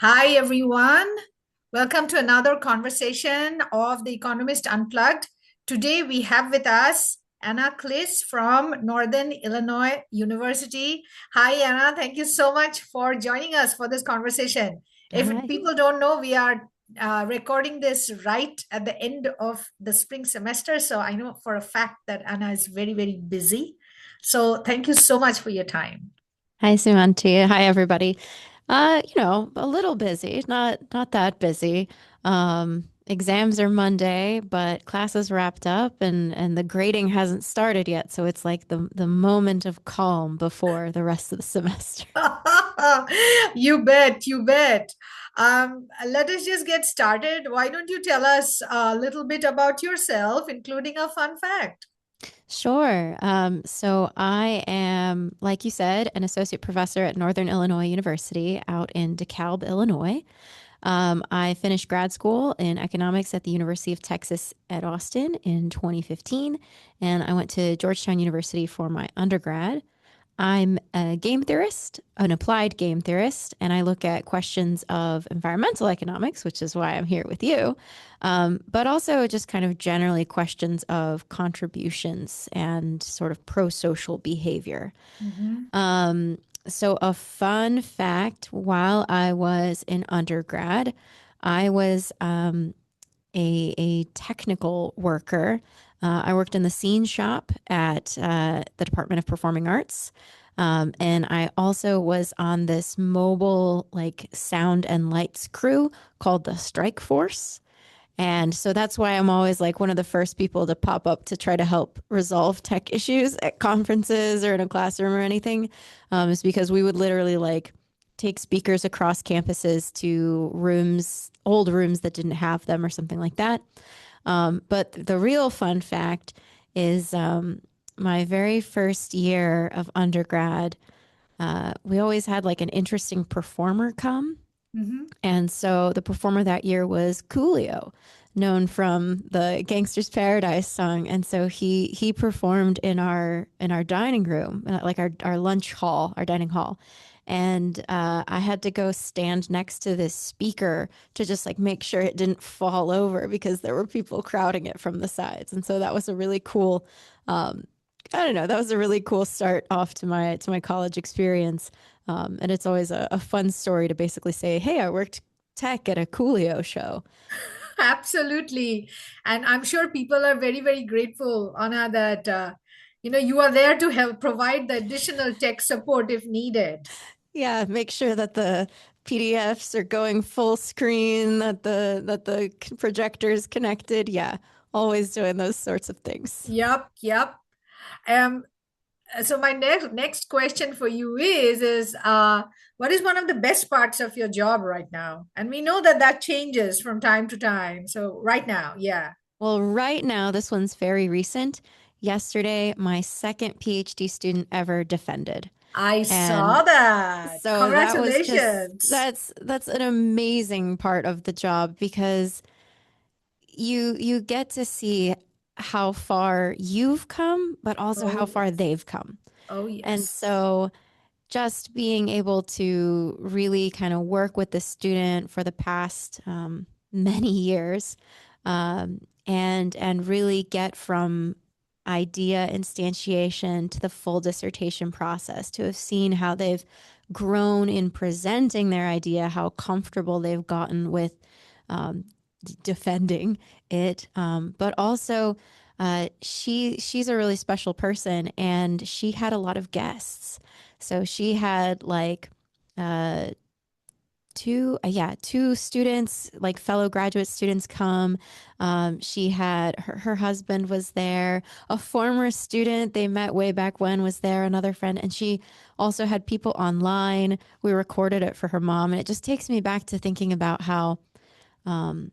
Hi, everyone. Welcome to another conversation of The Economist Unplugged. Today, we have with us Anna Klis from Northern Illinois University. Hi, Anna. Thank you so much for joining us for this conversation. If Hi. people don't know, we are recording this right at the end of the spring semester. So I know for a fact that Anna is very, very busy. So thank you so much for your time. Hi, Sumanti. Hi, everybody. A little busy, not that busy. Exams are Monday, but classes wrapped up and the grading hasn't started yet. So it's like the moment of calm before the rest of the semester. You bet, you bet. Let us just get started. Why don't you tell us a little bit about yourself, including a fun fact? Sure. So I am, like you said, an associate professor at Northern Illinois University out in DeKalb, Illinois. I finished grad school in economics at the University of Texas at Austin in 2015, and I went to Georgetown University for my undergrad. I'm a game theorist, an applied game theorist, and I look at questions of environmental economics, which is why I'm here with you, but also just kind of generally questions of contributions and sort of pro social behavior. Mhm. Um, so, a fun fact while I was in undergrad, I was a technical worker. I worked in the scene shop at the Department of Performing Arts. And I also was on this mobile, like, sound and lights crew called the Strike Force. And so that's why I'm always like one of the first people to pop up to try to help resolve tech issues at conferences or in a classroom or anything. Is because we would literally like take speakers across campuses to rooms, old rooms that didn't have them or something like that. But the real fun fact is my very first year of undergrad, we always had like an interesting performer come. Mhm. And so the performer that year was Coolio, known from the Gangster's Paradise song. And so he performed in our dining room, like our lunch hall, our dining hall. And I had to go stand next to this speaker to just like make sure it didn't fall over because there were people crowding it from the sides. And so that was a really cool, um, I don't know, that was a really cool start off to my college experience. And it's always a fun story to basically say, hey, I worked tech at a Coolio show. Absolutely. And I'm sure people are very, very grateful, Anna, that you are there to help provide the additional tech support if needed. Yeah, make sure that the PDFs are going full screen, that the projector is connected. Yeah, always doing those sorts of things. Yep, yep. Um, so my next question for you is what is one of the best parts of your job right now? And we know that that changes from time to time. So right now, yeah. Well, right now, this one's very recent. Yesterday, my second PhD student ever defended. I And saw that. so that was just Congratulations. that's an amazing part of the job because you get to see how far you've come, but also Oh, how far yes. they've come. Oh, And yes. so just being able to really kind of work with the student for the past many years and really get from idea instantiation to the full dissertation process, to have seen how they've grown in presenting their idea, how comfortable they've gotten with um, defending it, but also she's a really special person, and she had a lot of guests. So she had like uh, two students, like fellow graduate students, come. She had her husband was there, a former student they met way back when was there, another friend, and she also had people online. We recorded it for her mom, and it just takes me back to thinking about how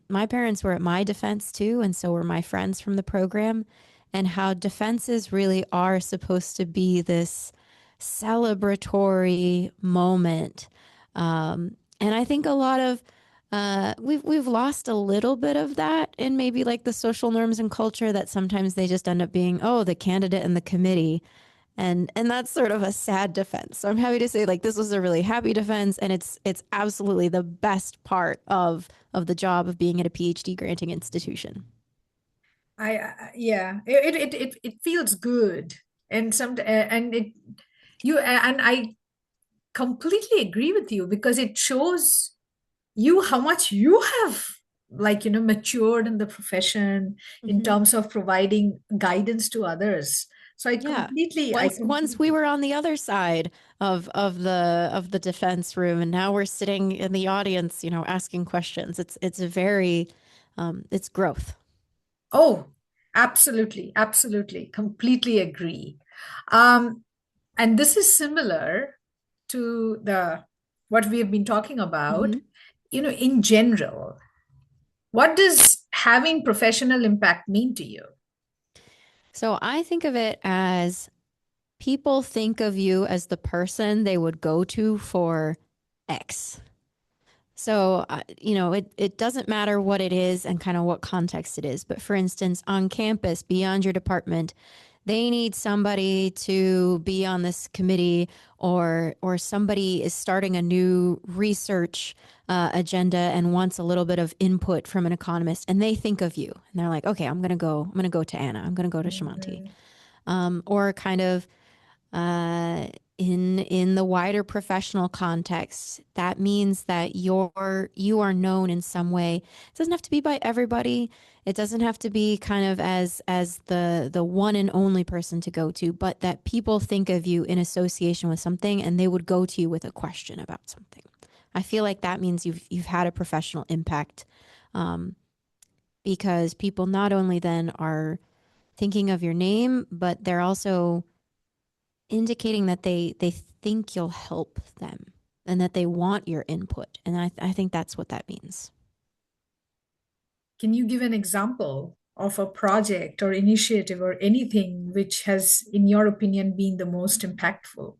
my parents were at my defense too, and so were my friends from the program, and how defenses really are supposed to be this celebratory moment. And I think a lot of we've lost a little bit of that in maybe like the social norms and culture that sometimes they just end up being, oh, the candidate and the committee. And that's sort of a sad defense. So I'm happy to say like this was a really happy defense, and it's absolutely the best part of the job of being at a PhD granting institution. Yeah, it feels good, and and it you and I completely agree with you because it shows you how much you have matured in the profession in Hmm. terms of providing guidance to others. So Yeah. I Once we completely. were on the other side of the defense room, and now we're sitting in the audience, asking questions. It's a very it's growth. Oh, absolutely, absolutely, completely agree. Um, and this is similar to the what we have been talking about. Hmm. In general, what does having professional impact mean to you? So I think of it as people think of you as the person they would go to for X. So, it doesn't matter what it is and kind of what context it is. But for instance, on campus, beyond your department, they need somebody to be on this committee, or somebody is starting a new research agenda and wants a little bit of input from an economist, and they think of you, and they're like, okay, I'm going to go to Anna. I'm going to go to Shamanti. Mhm. Or kind of uh, in the wider professional context, that means that you are known in some way. It doesn't have to be by everybody. It doesn't have to be kind of as the one and only person to go to, but that people think of you in association with something, and they would go to you with a question about something. I feel like that means you've had a professional impact, um, because people not only then are thinking of your name, but they're also indicating that they think you'll help them and that they want your input. And I think that's what that means. Can you give an example of a project or initiative or anything which has, in your opinion, been the most impactful?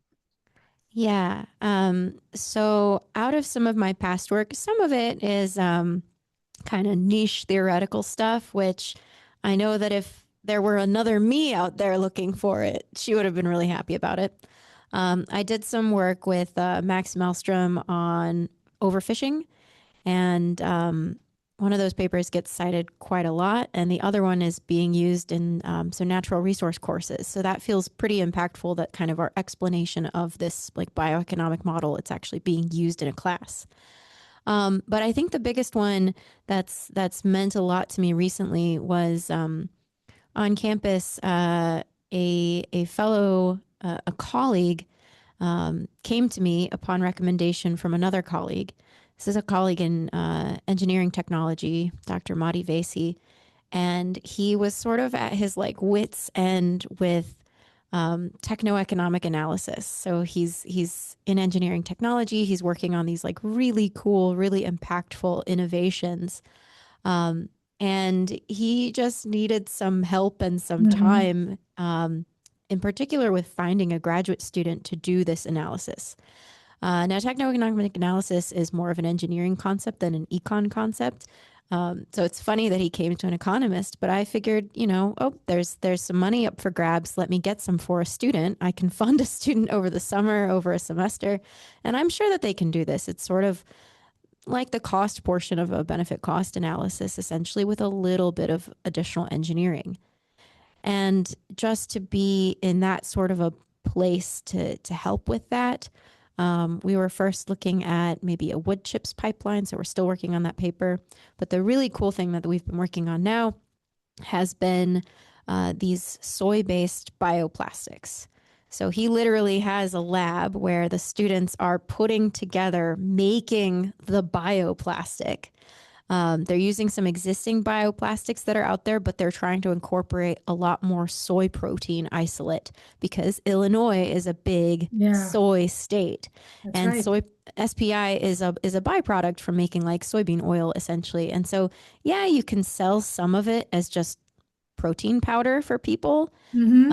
Yeah. So out of some of my past work, some of it is kind of niche theoretical stuff, which I know that if there were another me out there looking for it, she would have been really happy about it. I did some work with Max Maelstrom on overfishing. And one of those papers gets cited quite a lot, and the other one is being used in natural resource courses. So that feels pretty impactful. That kind of our explanation of this like bioeconomic model, it's actually being used in a class. But I think the biggest one that's meant a lot to me recently was on campus. A fellow, a colleague came to me upon recommendation from another colleague. This is a colleague in engineering technology, Dr. Madi Vesi, and he was sort of at his like wits end with techno-economic analysis. So he's in engineering technology. He's working on these like really cool, really impactful innovations, um, and he just needed some help and some Mhm. time, in particular with finding a graduate student to do this analysis. Now, techno-economic analysis is more of an engineering concept than an econ concept. So it's funny that he came to an economist, but I figured, oh, there's some money up for grabs. Let me get some for a student. I can fund a student over the summer, over a semester, and I'm sure that they can do this. It's sort of like the cost portion of a benefit cost analysis, essentially with a little bit of additional engineering. And just to be in that sort of a place to help with that, we were first looking at maybe a wood chips pipeline. So we're still working on that paper. But the really cool thing that we've been working on now has been these soy based bioplastics. So he literally has a lab where the students are putting together, making the bioplastic. They're using some existing bioplastics that are out there, but they're trying to incorporate a lot more soy protein isolate because Illinois is a big Yeah, soy state, that's and right. soy SPI is a byproduct from making like soybean oil essentially. And so, yeah, you can sell some of it as just protein powder for people, Hmm.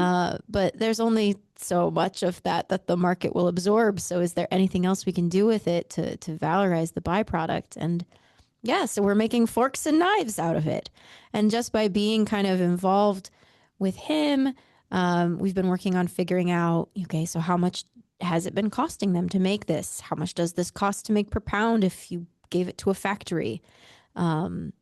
but there's only so much of that the market will absorb. So, is there anything else we can do with it to valorize the byproduct? And yeah, so we're making forks and knives out of it. And just by being kind of involved with him, We've been working on figuring out, okay, so how much has it been costing them to make this? How much does this cost to make per pound if you gave it to a factory? Um,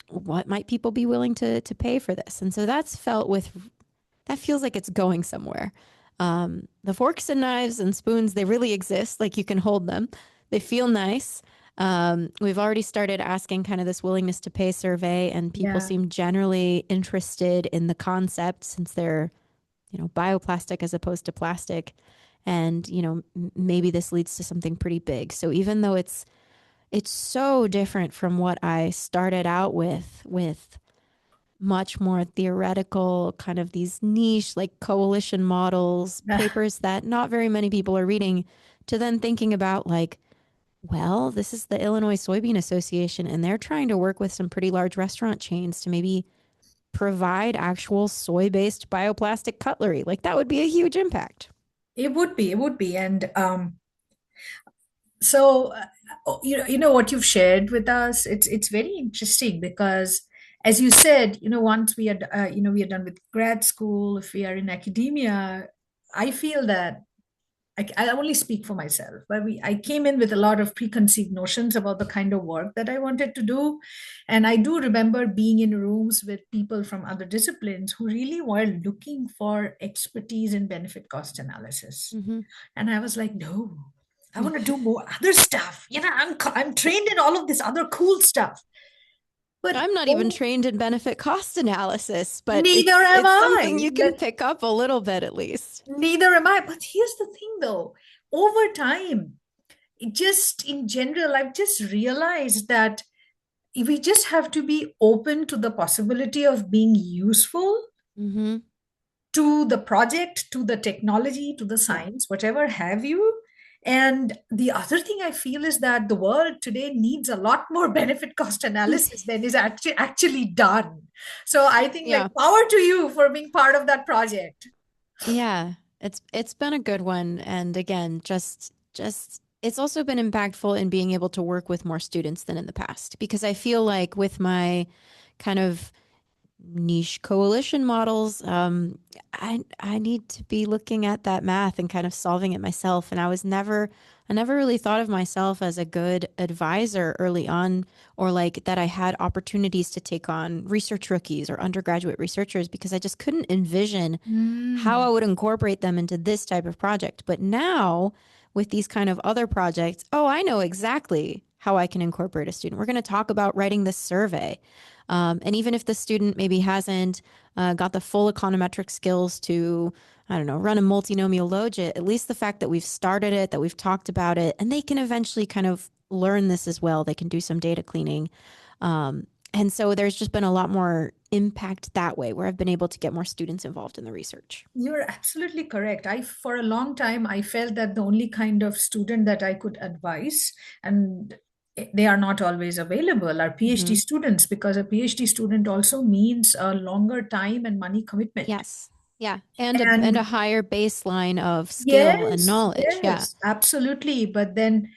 what might people be willing to pay for this? And so that feels like it's going somewhere. The forks and knives and spoons, they really exist. Like you can hold them. They feel nice. We've already started asking kind of this willingness to pay survey, and people Yeah. seem generally interested in the concept since they're, bioplastic as opposed to plastic. And, maybe this leads to something pretty big. So even though it's so different from what I started out with much more theoretical, kind of these niche, like coalition models, papers that not very many people are reading, to then thinking about, like, well, this is the Illinois Soybean Association, and they're trying to work with some pretty large restaurant chains to maybe provide actual soy based bioplastic cutlery. Like, that would be a huge impact. It would be. And so you know what you've shared with us, it's very interesting because as you said, once we are we are done with grad school, if we are in academia, I feel that I only speak for myself, but I came in with a lot of preconceived notions about the kind of work that I wanted to do. And I do remember being in rooms with people from other disciplines who really were looking for expertise in benefit cost analysis. Mm-hmm. And I was like, no, I want to do more other stuff. I'm trained in all of this other cool stuff. But I'm not even oh, trained in benefit cost analysis, but neither it's am it's something I. you can pick up a little bit at least. Neither am I. But here's the thing though, over time, just in general, I've just realized that we just have to be open to the possibility of being useful Mm-hmm. to the project, to the technology, to the Yeah. science, whatever have you. And the other thing I feel is that the world today needs a lot more benefit cost analysis than is actually done. So I think like Yeah. power to you for being part of that project. Yeah. It's been a good one. And again, just it's also been impactful in being able to work with more students than in the past because I feel like with my kind of niche coalition models, I need to be looking at that math and kind of solving it myself. And I never really thought of myself as a good advisor early on, or like that I had opportunities to take on research rookies or undergraduate researchers because I just couldn't envision how I Mm. would incorporate them into this type of project. But now with these kind of other projects, oh, I know exactly how I can incorporate a student. We're going to talk about writing this survey. And even if the student maybe hasn't got the full econometric skills to, I don't know, run a multinomial logit, at least the fact that we've started it, that we've talked about it, and they can eventually kind of learn this as well. They can do some data cleaning. And so there's just been a lot more impact that way where I've been able to get more students involved in the research. You're absolutely correct. For a long time, I felt that the only kind of student that I could advise, and they are not always available, are PhD Hmm. students, because a PhD student also means a longer time and money commitment. Yes. Yeah. And a And higher baseline of skill and yes, knowledge. Yeah. yes, absolutely. But then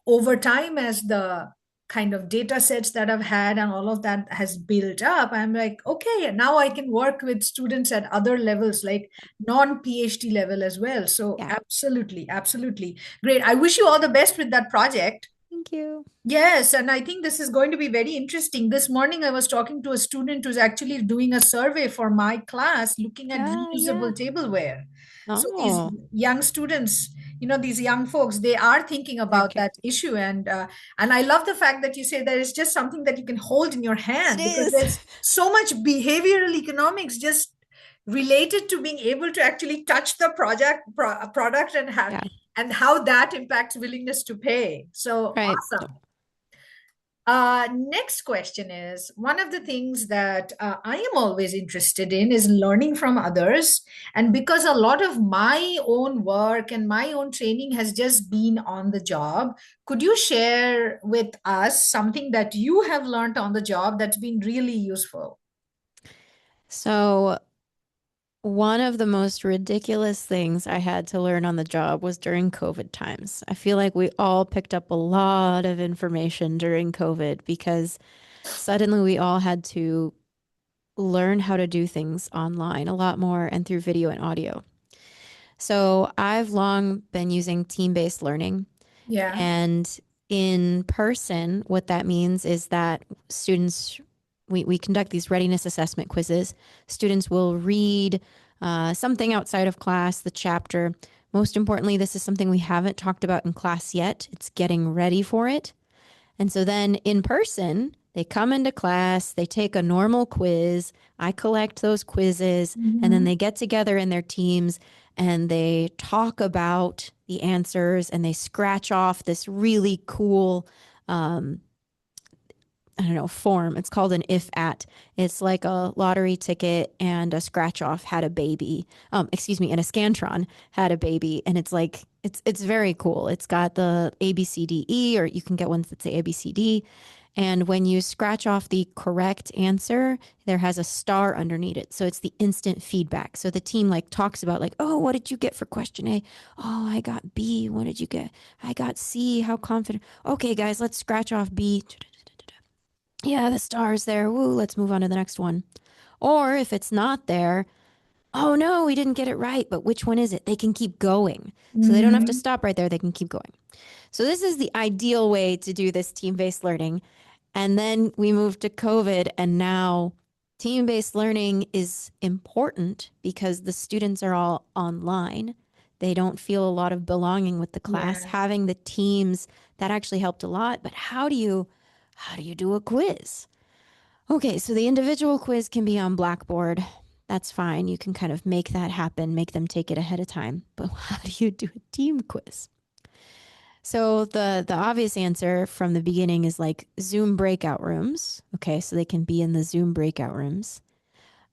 over time, as the kind of data sets that I've had and all of that has built up, I'm like, okay, now I can work with students at other levels, like non-PhD level as well. So Yeah. absolutely, absolutely. Great. I wish you all the best with that project. Thank you. Yes, and I think this is going to be very interesting. This morning, I was talking to a student who's actually doing a survey for my class looking at Yeah. Yeah. reusable tableware. So these Oh, young students, these young folks, they are thinking they're about good. that issue, and I love the fact that you say that it's just something that you can hold in your It hand because is. there's so much behavioral economics just related to being able to actually touch the product Yeah. and how that impacts willingness to pay. So Right. awesome. Next question is one of the things that I am always interested in is learning from others. And because a lot of my own work and my own training has just been on the job, could you share with us something that you have learned on the job that's been really useful? So, one of the most ridiculous things I had to learn on the job was during COVID times. I feel like we all picked up a lot of information during COVID because suddenly we all had to learn how to do things online a lot more and through video and audio. So I've long been using team-based learning. Yeah. And in person, what that means is that students, we conduct these readiness assessment quizzes. Students will read something outside of class, the chapter. Most importantly, this is something we haven't talked about in class yet. It's getting ready for it. And so then in person, they come into class, they take a normal quiz. I collect those quizzes, and then Mhm. they get together in their teams and they talk about the answers and they scratch off this really cool I don't know, form. It's called an if at. It's like a lottery ticket and a scratch off had a baby. Excuse me, and a Scantron had a baby. And it's like it's very cool. It's got the A B C D E, or you can get ones that say A B C D. And when you scratch off the correct answer, there has a star underneath it. So it's the instant feedback. So the team like talks about like, oh, what did you get for question A? Oh, I got B. What did you get? I got C. How confident? Okay, guys, let's scratch off B. Yeah, the star's there. Woo, let's move on to the next one. Or if it's not there, oh no, we didn't get it right, but which one is it? They can keep going. So they don't have to Mhm. stop right there, they can keep going. So this is the ideal way to do this team-based learning. And then we moved to COVID, and now team-based learning is important because the students are all online. They don't feel a lot of belonging with the class. Yeah. Having the teams, that actually helped a lot. But how do you do a quiz? Okay, so the individual quiz can be on Blackboard. That's fine. You can kind of make that happen, make them take it ahead of time. But how do you do a team quiz? So the obvious answer from the beginning is like Zoom breakout rooms. Okay, so they can be in the Zoom breakout rooms.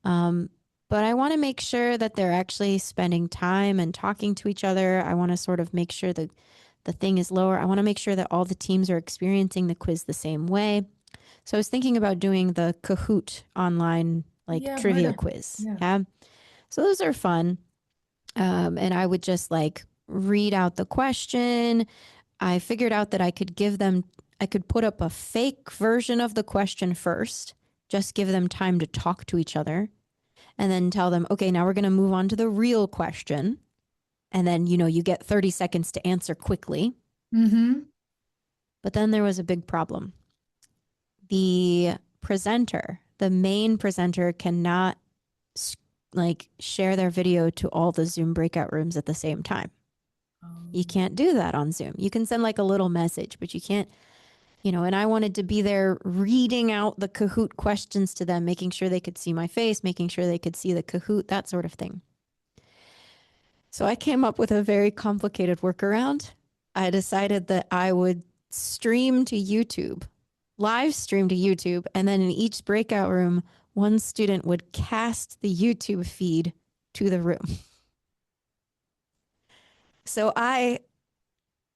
Um, but I want to make sure that they're actually spending time and talking to each other. I want to sort of make sure that the thing is lower. I want to make sure that all the teams are experiencing the quiz the same way. So I was thinking about doing the Kahoot online like Yeah, I've heard trivia of it. quiz. Yeah. Yeah. So those are fun. And I would just like read out the question. I figured out that I could put up a fake version of the question first, just give them time to talk to each other, and then tell them, okay, now we're going to move on to the real question. And then, you get 30 seconds to answer quickly. Mm-hmm. But then there was a big problem. The main presenter cannot like share their video to all the Zoom breakout rooms at the same time. You Um, can't do that on Zoom. You can send like a little message, but you can't, and I wanted to be there reading out the Kahoot questions to them, making sure they could see my face, making sure they could see the Kahoot, that sort of thing. So I came up with a very complicated workaround. I decided that I would stream to YouTube, live stream to YouTube, and then in each breakout room, one student would cast the YouTube feed to the room. So I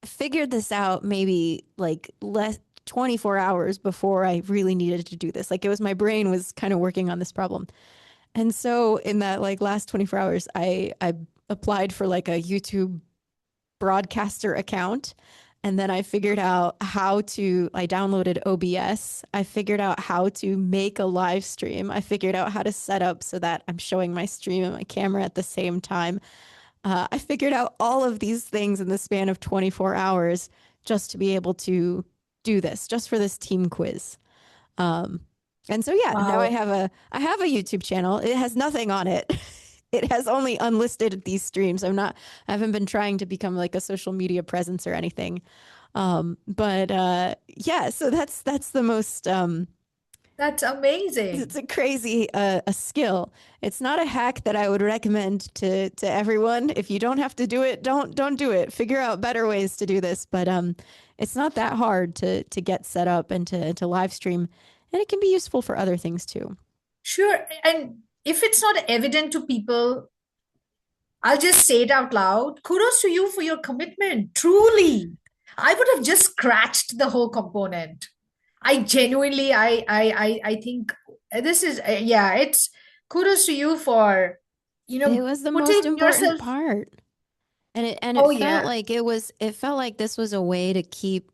figured this out maybe like less 24 hours before I really needed to do this. Like it was my brain was kind of working on this problem. And so in that like last 24 hours, I applied for like a YouTube broadcaster account. And then I figured out I downloaded OBS. I figured out how to make a live stream. I figured out how to set up so that I'm showing my stream and my camera at the same time. I figured out all of these things in the span of 24 hours just to be able to do this, just for this team quiz. Um, and so yeah, now wow. I have a YouTube channel. It has nothing on it. It has only unlisted these streams. I haven't been trying to become like a social media presence or anything. But yeah, so that's the most That's it's amazing. a crazy a skill. It's not a hack that I would recommend to everyone. If you don't have to do it, don't do it. Figure out better ways to do this. But it's not that hard to get set up and to live stream, and it can be useful for other things too. Sure. And if it's not evident to people, I'll just say it out loud. Kudos to you for your commitment. Truly. I would have just scratched the whole component. I genuinely, I think this is, yeah, it's kudos to you for, It was the most putting important yourself. part. And it Oh, felt yeah. like it felt like this was a way to keep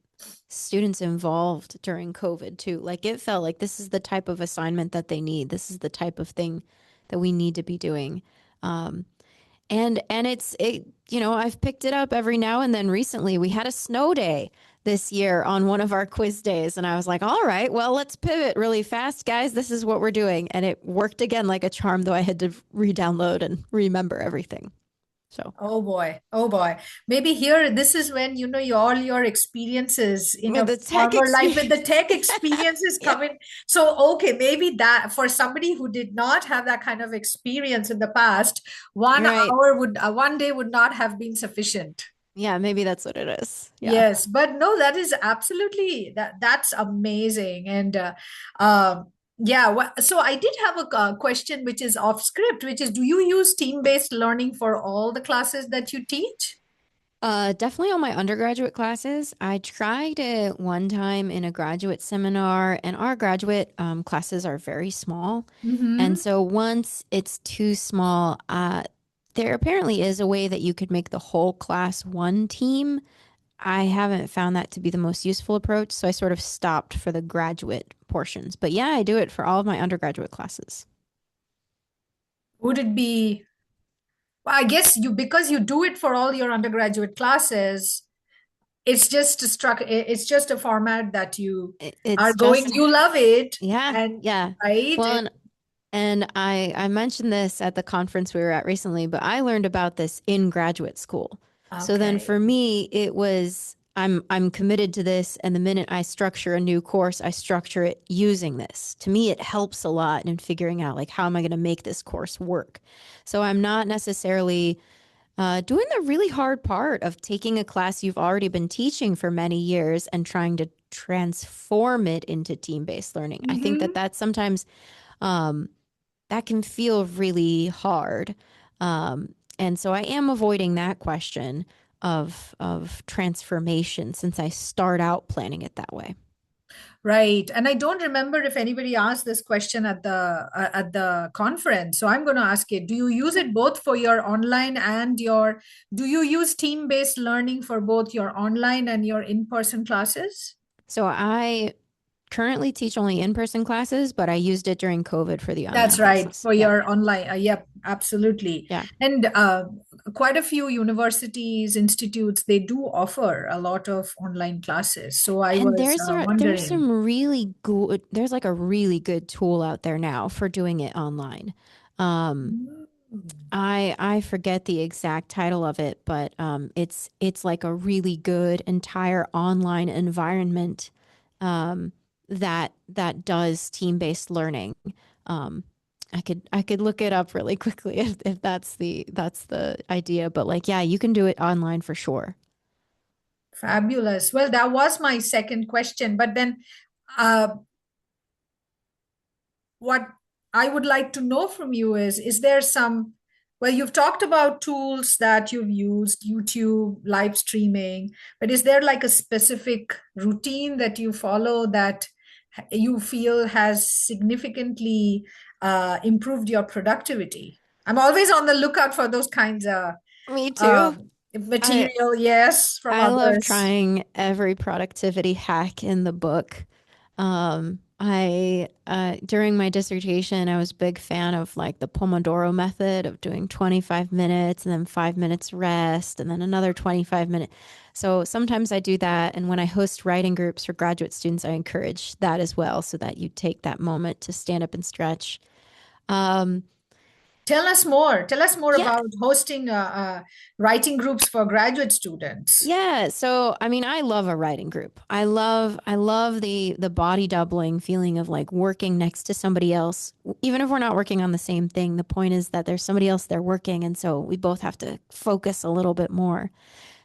students involved during COVID too. Like it felt like this is the type of assignment that they need. This is the type of thing that we need to be doing. Um, and I've picked it up every now and then. Recently we had a snow day this year on one of our quiz days, and I was like, all right, well, let's pivot really fast, guys. This is what we're doing. And it worked again like a charm, though I had to re-download and remember everything. So Oh boy. Oh boy. Maybe here, this is when, all your experiences in with a the tech former life with the experience. tech experiences Yeah, come in. So, okay, maybe that for somebody who did not have that kind of experience in the past, right. one day would not have been sufficient. Yeah, maybe that's what it is. Yeah. Yes, but no, that is absolutely that's amazing. And yeah, so I did have a question which is off script, which is, do you use team-based learning for all the classes that you teach? Definitely on my undergraduate classes. I tried it one time in a graduate seminar, and our graduate classes are very small. And Hmm. so once it's too small, there apparently is a way that you could make the whole class one team. I haven't found that to be the most useful approach, so I sort of stopped for the graduate portions. But yeah, I do it for all of my undergraduate classes. Would it be, well, I guess because you do it for all your undergraduate classes, it's just a format that you are It's going, just, you love it, yeah, and yeah. right? Well, and I mentioned this at the conference we were at recently, but I learned about this in graduate school. So then Okay. for me, it was I'm committed to this, and the minute I structure a new course, I structure it using this. To me, it helps a lot in figuring out like how am I going to make this course work. So I'm not necessarily doing the really hard part of taking a class you've already been teaching for many years and trying to transform it into team-based learning. I think that Hmm. that's sometimes um, that can feel really hard. And so I am avoiding that question of transformation since I start out planning it that way. Right. And I don't remember if anybody asked this question at the conference. So I'm going to ask it. Do you use it both for your online and your, do you use team-based learning for both your online and your in-person classes? So I currently teach only in-person classes, but I used it during COVID for the online That's right, classes. for Yeah. your online. Yep, absolutely. Yeah. And quite a few universities, institutes, they do offer a lot of online classes. So I And was there's wondering. some really good there's like a really good tool out there now for doing it online. Um, Mm. I forget the exact title of it, but it's like a really good entire online environment that does team-based learning. Um, I could look it up really quickly if that's the idea, but like yeah, you can do it online for sure. Fabulous. Well, that was my second question. But then, uh, what I would like to know from you is there some, well, you've talked about tools that you've used, YouTube, live streaming, but is there like a specific routine that you follow that you feel has significantly improved your productivity? I'm always on the lookout for those kinds of Me too. um, I material, yes, from I love others. trying every productivity hack in the book. I during my dissertation, I was a big fan of like the Pomodoro method of doing 25 minutes and then 5 minutes rest and then another 25 minute. So sometimes I do that, and when I host writing groups for graduate students, I encourage that as well, so that you take that moment to stand up and stretch. Um, Tell us more. Tell us more yeah, about hosting writing groups for graduate students. Yeah, so I mean, I love a writing group. I love the body doubling feeling of like working next to somebody else. Even if we're not working on the same thing, the point is that there's somebody else there working, and so we both have to focus a little bit more.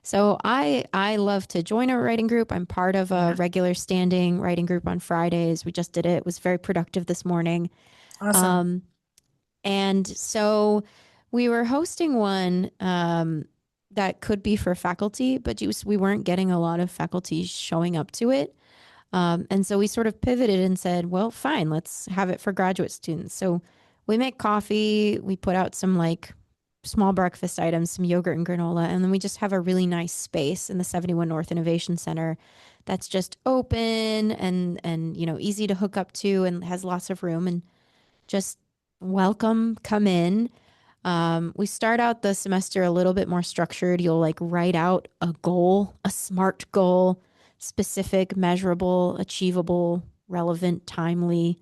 So I love to join a writing group. I'm part of a Yeah, regular standing writing group on Fridays. We just did it. It was very productive this morning. awesome. Um, and so we were hosting one that could be for faculty, but just, we weren't getting a lot of faculty showing up to it. And so we sort of pivoted and said, well, fine, let's have it for graduate students. So we make coffee, we put out some like small breakfast items, some yogurt and granola, and then we just have a really nice space in the 71 North Innovation Center that's just open and easy to hook up to and has lots of room and just welcome, come in. We start out the semester a little bit more structured. You'll like write out a goal, a SMART goal, specific, measurable, achievable, relevant, timely.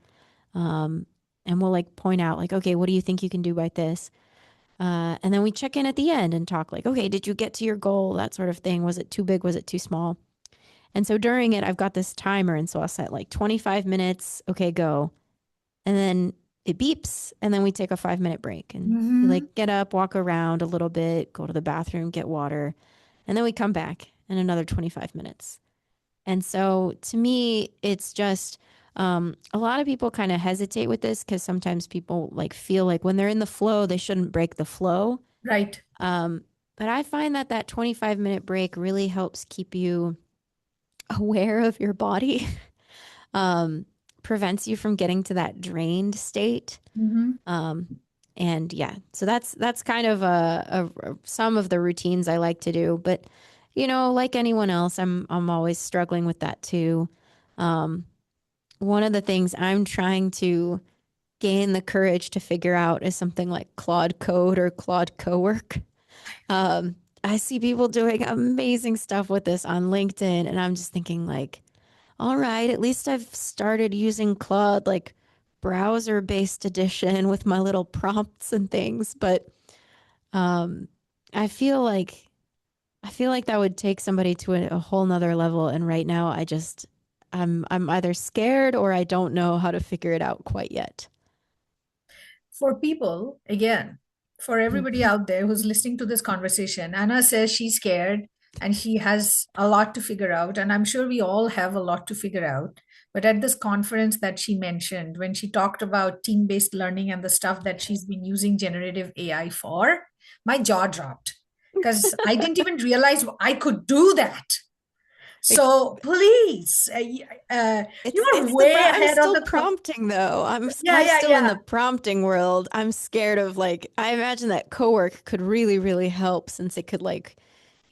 Um, and we'll like point out like, okay, what do you think you can do by this? And then we check in at the end and talk like, okay, did you get to your goal? That sort of thing. Was it too big? Was it too small? And so during it, I've got this timer. And so I'll set like 25 minutes. Okay, go. And then it beeps. And then we take a 5-minute break and we Mm-hmm. like get up, walk around a little bit, go to the bathroom, get water. And then we come back in another 25 minutes. And so to me, it's just a lot of people kind of hesitate with this because sometimes people like feel like when they're in the flow, they shouldn't break the flow. Right. Um, but I find that that 25-minute break really helps keep you aware of your body, um, prevents you from getting to that drained state. Mm-hmm. Um, and yeah, so that's kind of some of the routines I like to do. But like anyone else, I'm always struggling with that too. Um, One of the things I'm trying to gain the courage to figure out is something like Claude Code or Claude Cowork. Um, I see people doing amazing stuff with this on LinkedIn, and I'm just thinking like, all right, at least I've started using Claude like browser-based edition with my little prompts and things, but um, I feel like I feel like that would take somebody to a whole nother level, and right now I'm either scared or I don't know how to figure it out quite yet. For people, again, for everybody Mhm. out there who's listening to this conversation, Anna says she's scared and she has a lot to figure out. And I'm sure we all have a lot to figure out. But at this conference that she mentioned, when she talked about team based learning and the stuff that she's been using generative AI for, my jaw dropped because I didn't even realize I could do that. Like, So please, you're it's the way I'm ahead of still the. prompting though. Yeah, I'm yeah, still in yeah. the prompting world. I'm scared of like I imagine that cowork could really help since it could like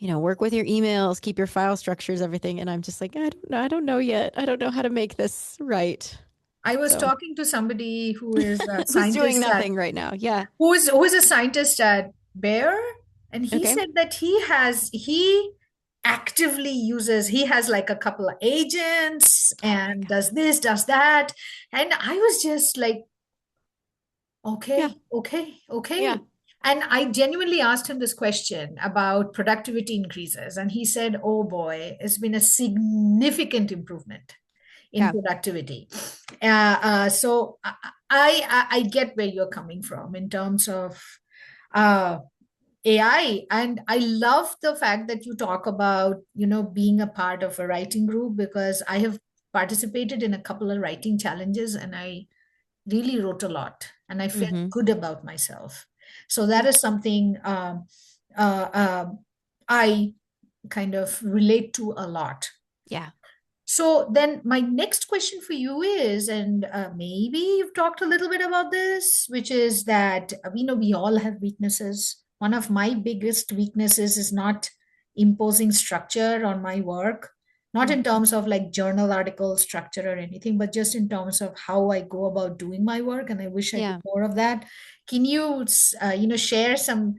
work with your emails, keep your file structures, everything. And I'm just like, I don't know. I don't know yet. I don't know how to make this right. I was So talking to somebody who is a who's doing scientist at nothing right now? Yeah. who is a scientist at Bayer, and he Okay. said that he actively uses he has like a couple of agents Oh my and God. does this, does that, and I was just like, Yeah. okay, okay, Yeah. okay. And I genuinely asked him this question about productivity increases, and he said, "Oh boy, it's been a significant improvement in Yeah. productivity." So I get where you're coming from in terms of uh, AI, and I love the fact that you talk about being a part of a writing group because I have participated in a couple of writing challenges and I really wrote a lot and I felt Mm-hmm. good about myself. So that Yeah. is something uh, I kind of relate to a lot. Yeah. So then my next question for you is, and maybe you've talked a little bit about this, which is that we know we all have weaknesses. One of my biggest weaknesses is not imposing structure on my work, not in Mm-hmm. terms of like journal article structure or anything, but just in terms of how I go about doing my work. And I wish I did Yeah. more of that. Can you, share some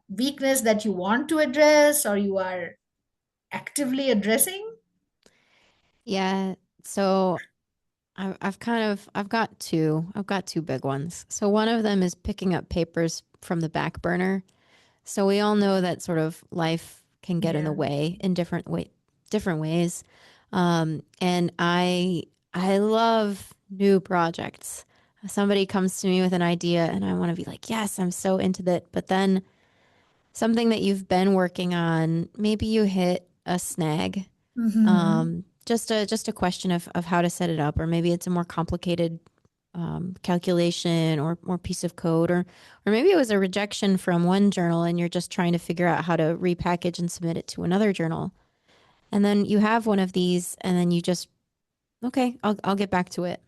weakness that you want to address or you are actively addressing? Yeah. So I've got two big ones. So one of them is picking up papers from the back burner. So we all know that sort of life can get in the Yeah. way in different ways. And I love new projects. Somebody comes to me with an idea and I want to be like, yes, I'm so into that. But then something that you've been working on, maybe you hit a snag. Mm-hmm. Just a question of how to set it up, or maybe it's a more complicated calculation or piece of code, or maybe it was a rejection from one journal and you're just trying to figure out how to repackage and submit it to another journal. And then you have one of these, and then you just okay, I'll get back to it.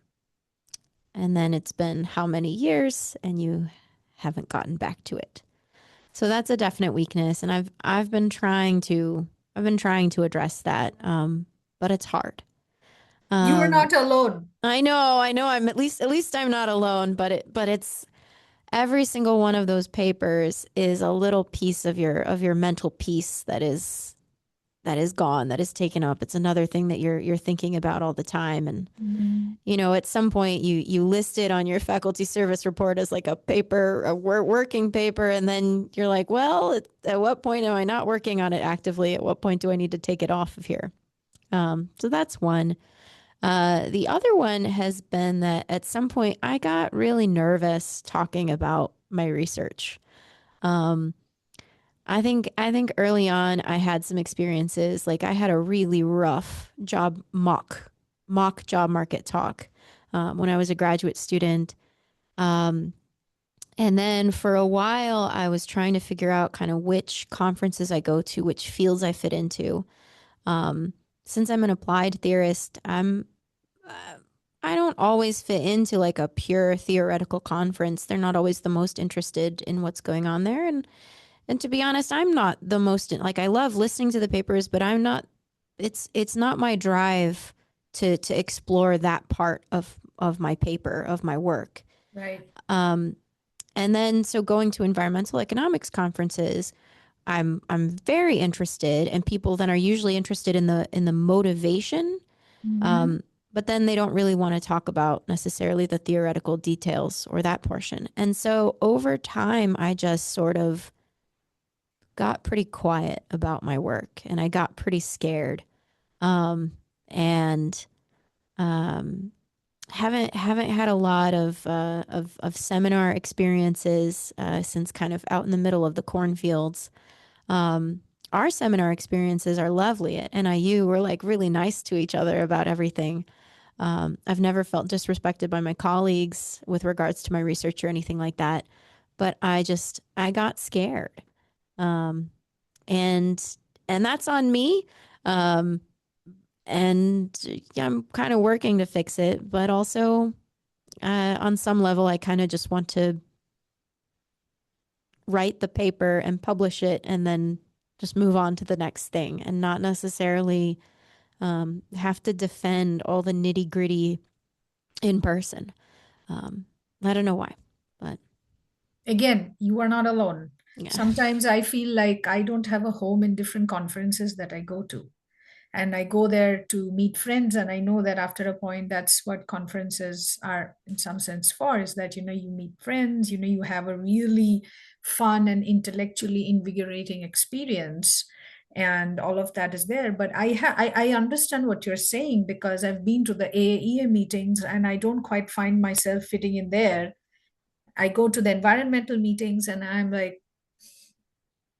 And then it's been how many years, and you haven't gotten back to it. So that's a definite weakness, and I've been trying to address that. but it's hard. You are Um, not alone. I know at least I'm not alone, but it's every single one of those papers is a little piece of your mental piece that is gone, that is taken up. It's another thing that you're thinking about all the time. And Mhm. you know, at some point you list it on your faculty service report as like a paper, working paper, and then you're like, well, at what point am I not working on it actively? At what point do I need to take it off of here? So that's one. The other one has been that at some point I got really nervous talking about my research. Um, I think early on I had some experiences. Like I had a really rough mock job market talk when I was a graduate student. Um, and then for a while I was trying to figure out kind of which conferences I go to, which fields I fit into. Um, since I'm an applied theorist, I don't always fit into like a pure theoretical conference. They're not always the most interested in what's going on there, and to be honest, I'm not the most like I love listening to the papers, but I'm not it's not my drive to explore that part of my paper, of my work. Right. Um and then so going to environmental economics conferences, I'm very interested, and people then are usually interested in the motivation. Mhm. Um but then they don't really want to talk about necessarily the theoretical details or that portion. And so over time I just sort of got pretty quiet about my work, and I got pretty scared. Um, and um, haven't had a lot of seminar experiences since kind of out in the middle of the cornfields. Um, our seminar experiences are lovely at NIU. We're like really nice to each other about everything. I've never felt disrespected by my colleagues with regards to my research or anything like that. But I got scared. Um, and that's on me. Um, and yeah, I'm kind of working to fix it, but also on some level, I kind of just want to write the paper and publish it, and then just move on to the next thing, and not necessarily have to defend all the nitty gritty in person. Um, I don't know why, but Again, you are not alone. yeah, Sometimes I feel like I don't have a home in different conferences that I go to. And I go there to meet friends. And I know that after a point, that's what conferences are in some sense for, is that, you meet friends, you have a really fun and intellectually invigorating experience. And all of that is there. But I understand what you're saying, because I've been to the AAEA meetings and I don't quite find myself fitting in there. I go to the environmental meetings and I'm like,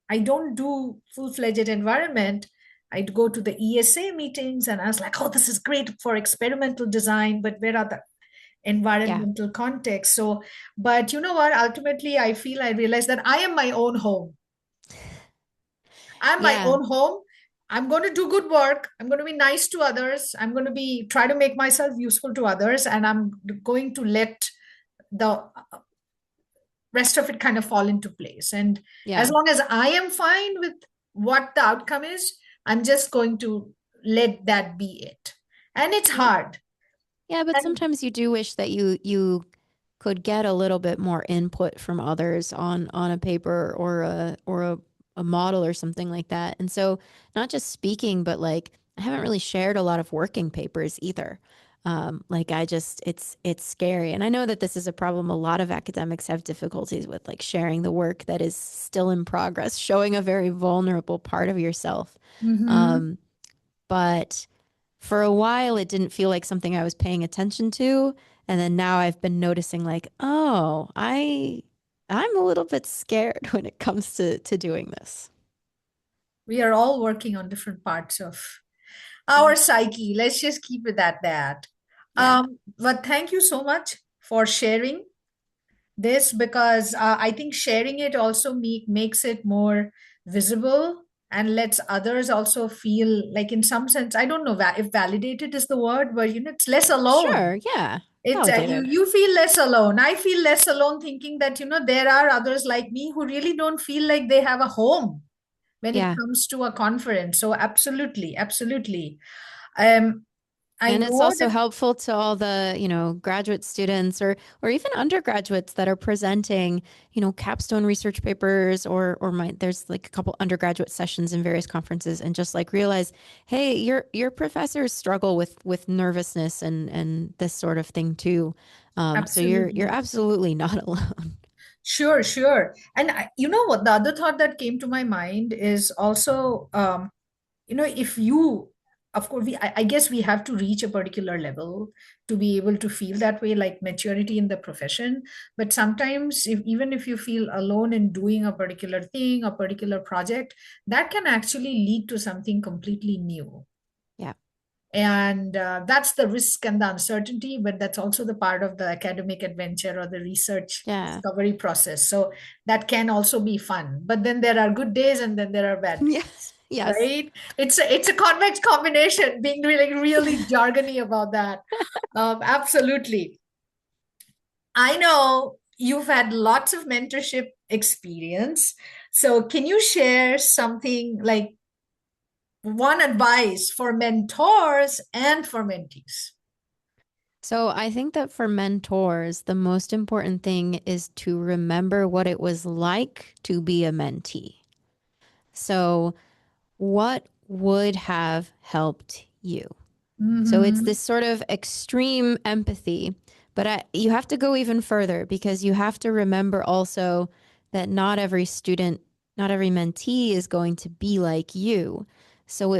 I don't do full-fledged environment. I'd go to the ESA meetings and I was like, oh, this is great for experimental design, but where are the yeah, environmental context? So, but you know what? Ultimately, I realized that I am my own home. I'm my yeah, own home. I'm going to do good work. I'm going to be nice to others. I'm going to be try to make myself useful to others, and I'm going to let the rest of it kind of fall into place. And as yeah. long as I am fine with what the outcome is, I'm just going to let that be it. And it's Yeah. hard. Yeah, but And sometimes you do wish that you could get a little bit more input from others on a paper or a model or something like that. And so not just speaking, but like I haven't really shared a lot of working papers either. Like it's scary. And I know that this is a problem a lot of academics have difficulties with, like sharing the work that is still in progress, showing a very vulnerable part of yourself. mhm. Um, but for a while it didn't feel like something I was paying attention to. And then now I've been noticing like, oh, I'm a little bit scared when it comes to doing this. We are all working on different parts of Yeah. our psyche. Let's just keep it at that. Yeah. But thank you so much for sharing this, because I think sharing it also makes it more visible and lets others also feel like, in some sense, I don't know if validated is the word, but it's less alone. Sure. Yeah. It's you Validated. you feel less alone. I feel less alone thinking that there are others like me who really don't feel like they have a home when it Yeah. comes to a conference. So absolutely, absolutely. Um, I And it's know also that. helpful to all the, graduate students or even undergraduates that are presenting, capstone research papers there's like a couple undergraduate sessions in various conferences and just like realize, hey, your professors struggle with nervousness and this sort of thing too. So you're Absolutely. absolutely not alone. Sure, sure. And you know what? The other thought that came to my mind is also, if you, of course, I guess we have to reach a particular level to be able to feel that way, like maturity in the profession. But sometimes, even if you feel alone in doing a particular thing, a particular project, that can actually lead to something completely new. Yeah. And that's the risk and the uncertainty, but that's also the part of the academic adventure or the research Yeah. discovery process. So that can also be fun. But then there are good days and then there are bad Yeah. days, Yes. right? It's a convex combination, being really jargony about that. Absolutely. I know you've had lots of mentorship experience. So can you share something like one advice for mentors and for mentees? So I think that for mentors, the most important thing is to remember what it was like to be a mentee. So, what would have helped you? So it's Hmm. this sort of extreme empathy, but you have to go even further because you have to remember also that not every student, not every mentee is going to be like you. So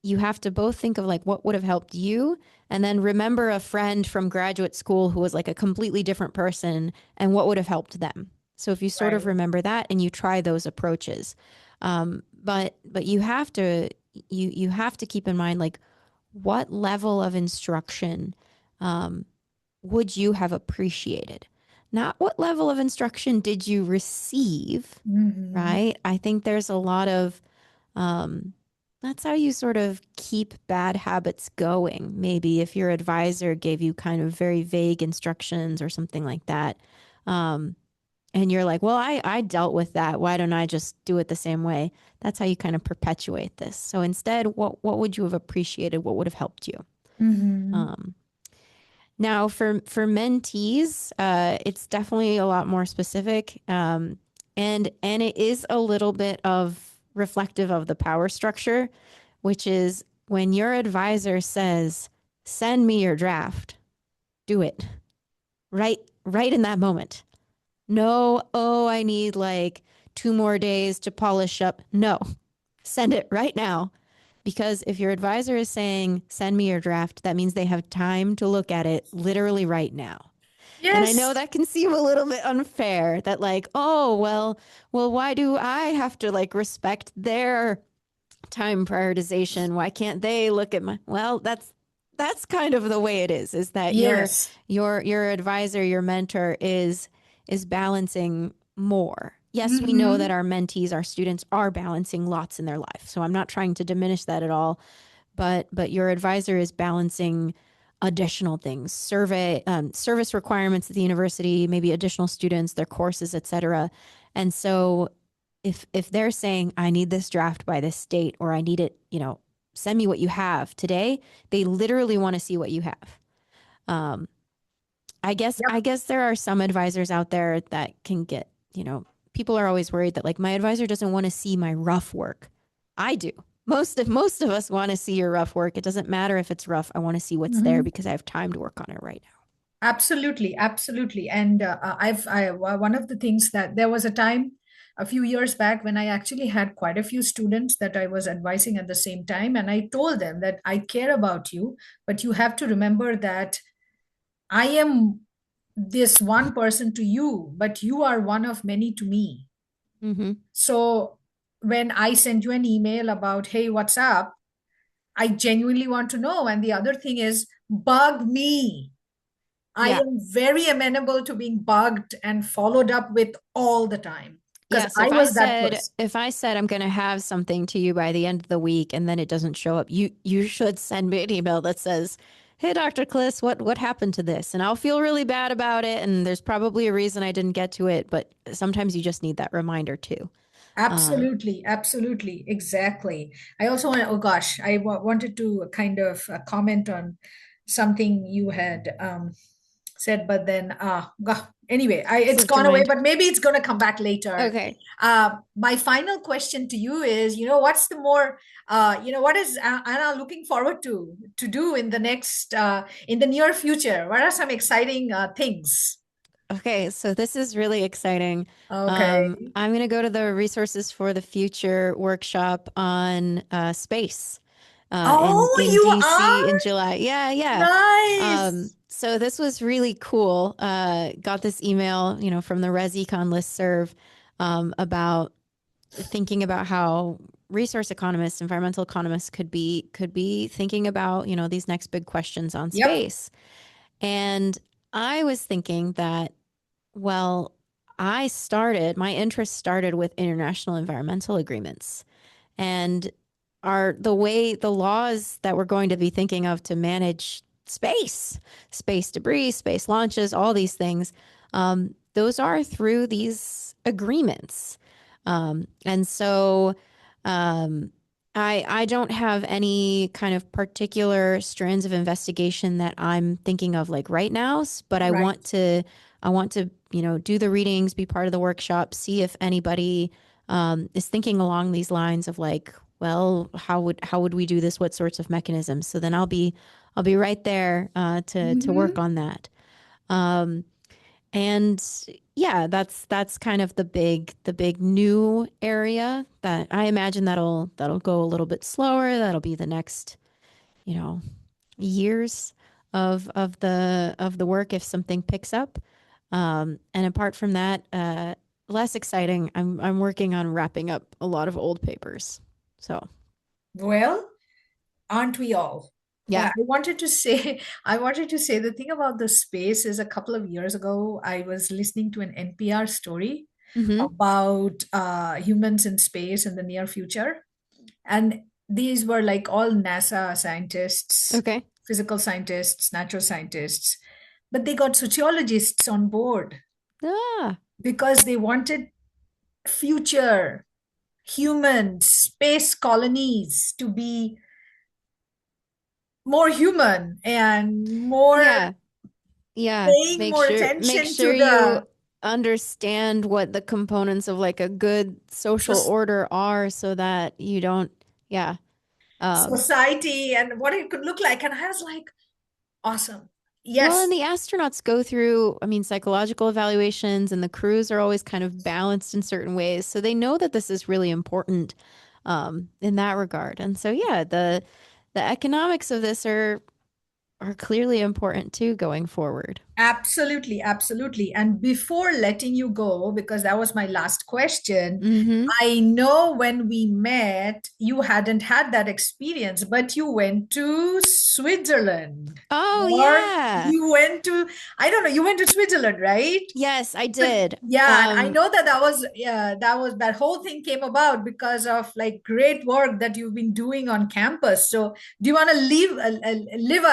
you have to both think of like what would have helped you and then remember a friend from graduate school who was like a completely different person and what would have helped them. So if you sort of Right. remember that and you try those approaches, but you have to keep in mind like what level of instruction um, would you have appreciated? Not what level of instruction did you receive, Hmm. right? I think there's a lot of um, that's how you sort of keep bad habits going. Maybe if your advisor gave you kind of very vague instructions or something like that. Um, and you're like, well, I dealt with that. Why don't I just do it the same way? That's how you kind of perpetuate this. So instead, what would you have appreciated? What would have helped you? Hmm. Um, Now, for mentees, it's definitely a lot more specific, and it is a little bit of reflective of the power structure, which is when your advisor says, "Send me your draft," do it right in that moment. No, oh, I need like 2 more days to polish up. No, send it right now. Because if your advisor is saying, send me your draft, that means they have time to look at it literally right now. And I know Yes. that can seem a little bit unfair that like, oh, well, why do I have to like respect their time prioritization? Why can't they look at my well, that's kind of the way it is that Yes. your advisor, your mentor is balancing more. Yes, we know that Hmm. our mentees, our students are balancing lots in their life. So I'm not trying to diminish that at all, but your advisor is balancing additional things, service requirements at the university, maybe additional students, their courses, etc. And so if they're saying I need this draft by this date or I need it, send me what you have today, they literally want to see what you have. Um, Yep. I guess there are some advisors out there that can get, people are always worried that like my advisor doesn't want to see my rough work. I do. Most of us want to see your rough work. It doesn't matter if it's rough. I want to see what's there Hmm. because I have time to work on it right now. Absolutely, absolutely. And one of the things that there was a time a few years back when I actually had quite a few students that I was advising at the same time, and I told them that I care about you, but you have to remember that I am this one person to you, but you are one of many to me. Mm-hmm. So when I send you an email about, hey, what's up? I genuinely want to know. And the other thing is, bug me. I Yeah. am very amenable to being bugged and followed up with all the time because Yes, I was that person. if I said I'm going to have something to you by the end of the week and then it doesn't show up, you should send me an email that says, "Hey Dr. Kliss, what happened to this?" And I'll feel really bad about it and there's probably a reason I didn't get to it, but sometimes you just need that reminder too. Absolutely, absolutely, exactly. I also want, oh gosh, wanted to kind of comment on something you had said, but then, anyway, it's Slipped your gone away, mind. but maybe it's going to come back later. Okay. My final question to you is, what's the more, what is Anna looking forward to do in the next, in the near future? What are some exciting things? Okay, so this is really exciting. Okay. I'm going to go to the Resources for the Future workshop on space Oh, in you DC in are? July. Yeah, yeah. Nice. So this was really cool. Got this email, from the ResEcon listserv about thinking about how resource economists, environmental economists could be thinking about, these next big questions on Yep. space. And I was thinking that, well, my interest started with international environmental agreements and are the laws that we're going to be thinking of to manage space debris, space launches, all these things. Those are through these agreements. And so um, I don't have any kind of particular strands of investigation that I'm thinking of like right now, but Right. I want to, do the readings, be part of the workshop, see if anybody is thinking along these lines of like, well, how would we do this? What sorts of mechanisms? So then I'll be right there to work Hmm. on that. Um, and yeah, that's kind of the big new area that I imagine that'll go a little bit slower. That'll be the next, you know, years of the work if something picks up. And apart from that, less exciting. I'm working on wrapping up a lot of old papers. So Well, aren't we all? But yeah. I wanted to say the thing about the space is a couple of years ago, I was listening to an NPR story Mm-hmm. about humans in space in the near future. And these were like all NASA scientists, Okay. physical scientists, natural scientists, but they got sociologists on board Ah, because they wanted future human space colonies to be more human and more yeah. Yeah. paying Make more sure make attention to sure you the understand what the components of like a good social soc- order are so that you don't, yeah. Um, society and what it could look like. And I was like, awesome. well, and Yes, the astronauts go through, I mean, psychological evaluations, and the crews are always kind of balanced in certain ways. So they know that this is really important in that regard. And so, yeah, the economics of this are clearly important too going forward. absolutely, absolutely. And before letting you go, because that was my last question, Mm-hmm. I know when we met, you hadn't had that experience, but you went to Switzerland Oh, or yeah. you went to, I don't know, you went to Switzerland, right? Yes, I So, did. yeah, and I know that that whole thing came about because of like great work that you've been doing on campus. So, do you want to leave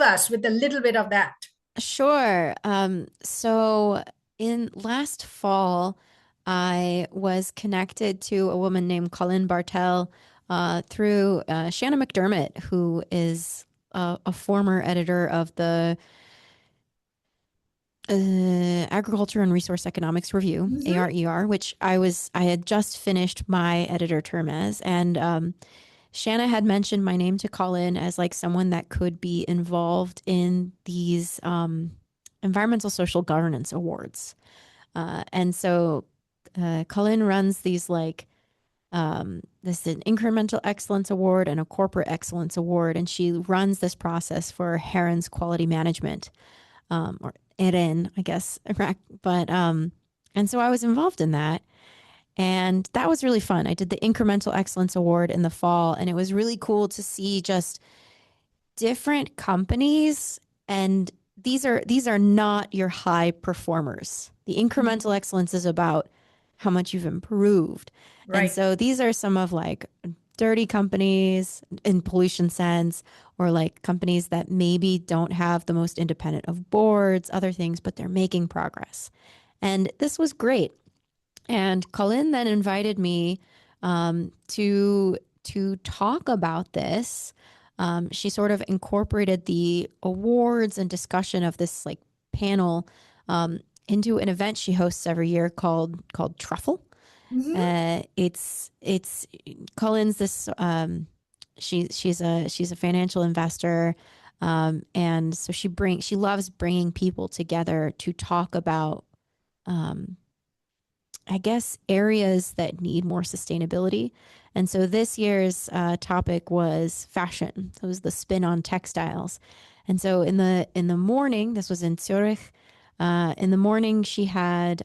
us with a little bit of that? Sure. So in last fall, I was connected to a woman named Colin Bartel through Shanna McDermott, who is a former editor of the Agriculture and Resource Economics Review, Mhm. ARER, which I had just finished my editor term as, and Shanna had mentioned my name to Colin as like someone that could be involved in these environmental social governance awards. And so Colin runs these like this is an incremental excellence award and a corporate excellence award, and she runs this process for Heron's quality management, or Erin, I guess. But and so I was involved in that, and that was really fun. I did the incremental excellence award in the fall, and it was really cool to see just different companies, and these are not your high performers. The incremental excellence is about how much you've improved. And Right. so these are some of like dirty companies in pollution sense, or like companies that maybe don't have the most independent of boards, other things, but they're making progress. And this was great. And Colin then invited me to talk about this. She sort of incorporated the awards and discussion of this like panel into an event she hosts every year called Truffle. Hmm. It's Colin's this she's a financial investor, and so she loves bringing people together to talk about um, I guess, areas that need more sustainability. And so this year's topic was fashion. So it was the spin on textiles. And so in the morning, this was in Zurich. In the morning, she had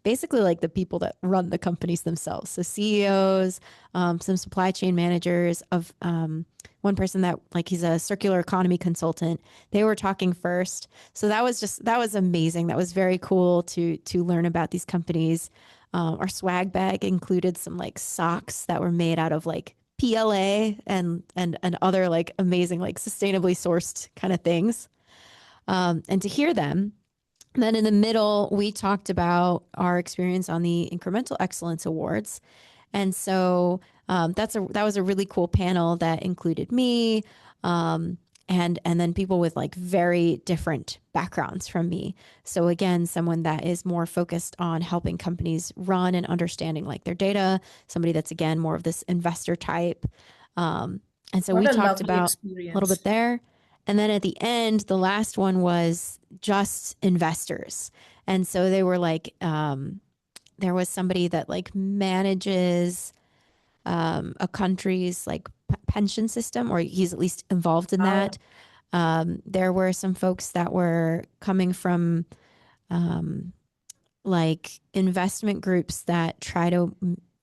basically like the people that run the companies themselves. So CEOs, some supply chain managers of one person that like he's a circular economy consultant. They were talking first. So that was amazing. That was very cool to learn about these companies. Our swag bag included some like socks that were made out of like PLA and other like amazing like sustainably sourced kind of things. And to hear them. And then in the middle, we talked about our experience on the Incremental Excellence Awards. And so that was a really cool panel that included me, um, and then people with like very different backgrounds from me. So again, someone that is more focused on helping companies run and understanding like their data. Somebody that's again more of this investor type. Um, and so What we a talked lovely about a little experience. bit there. And then at the end, the last one was just investors. And so they were like, there was somebody that like manages a country's like pension system, or he's at least involved in Oh, that. There were some folks that were coming from um, like investment groups that try to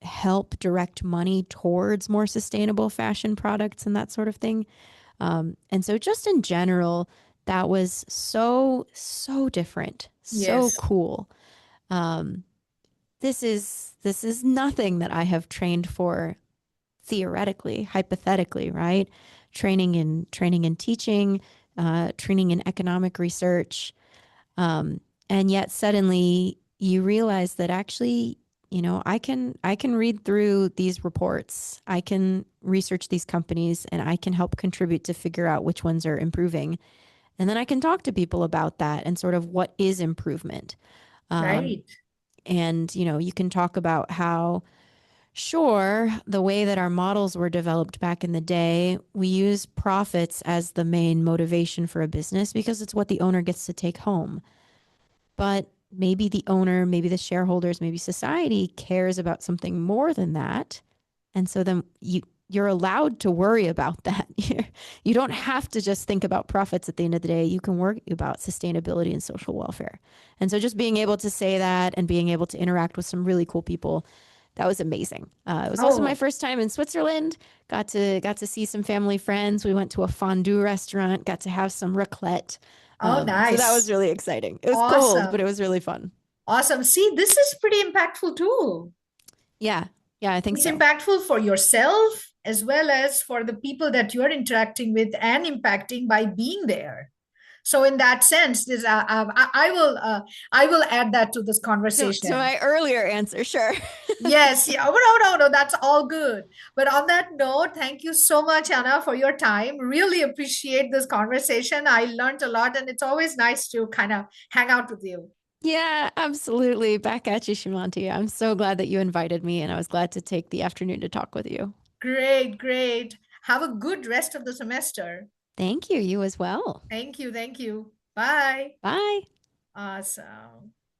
help direct money towards more sustainable fashion products and that sort of thing. And so, just in general, that was so different, so yes, cool. Um, this is nothing that I have trained for theoretically, hypothetically, right? Training and teaching, training in economic research, um, and yet suddenly you realize that actually, you know, I can read through these reports, I can research these companies, and I can help contribute to figure out which ones are improving, and then I can talk to people about that and sort of what is improvement. Um, right. and you know, you can talk about how sure, the way that our models were developed back in the day, we use profits as the main motivation for a business because it's what the owner gets to take home. But maybe the owner, maybe the shareholders, maybe society cares about something more than that. And so then you're allowed to worry about that. You don't have to just think about profits at the end of the day. You can worry about sustainability and social welfare. And so just being able to say that and being able to interact with some really cool people, that was amazing. It was also my Oh, first time in Switzerland. Got to see some family friends. We went to a fondue restaurant. Got to have some raclette. oh, So that was nice. really exciting. It was cold, but it Awesome. was really fun. Awesome. See, this is pretty impactful too. Yeah, yeah, I think It's so. impactful for yourself as well as for the people that you're interacting with and impacting by being there. So, in that sense, this I will add that to this To conversation. my earlier answer, sure. Yes, yeah. Oh, no, no, no, that's all good. But on that note, thank you so much, Anna, for your time. Really appreciate this conversation. I learned a lot, and it's always nice to kind of hang out with you. Yeah, absolutely. Back at you, Shimanti. I'm so glad that you invited me, and I was glad to take the afternoon to talk with you. Great, great. Have a good rest of the semester. Thank you. You as well. Thank you. Thank you. Bye. Bye. Awesome.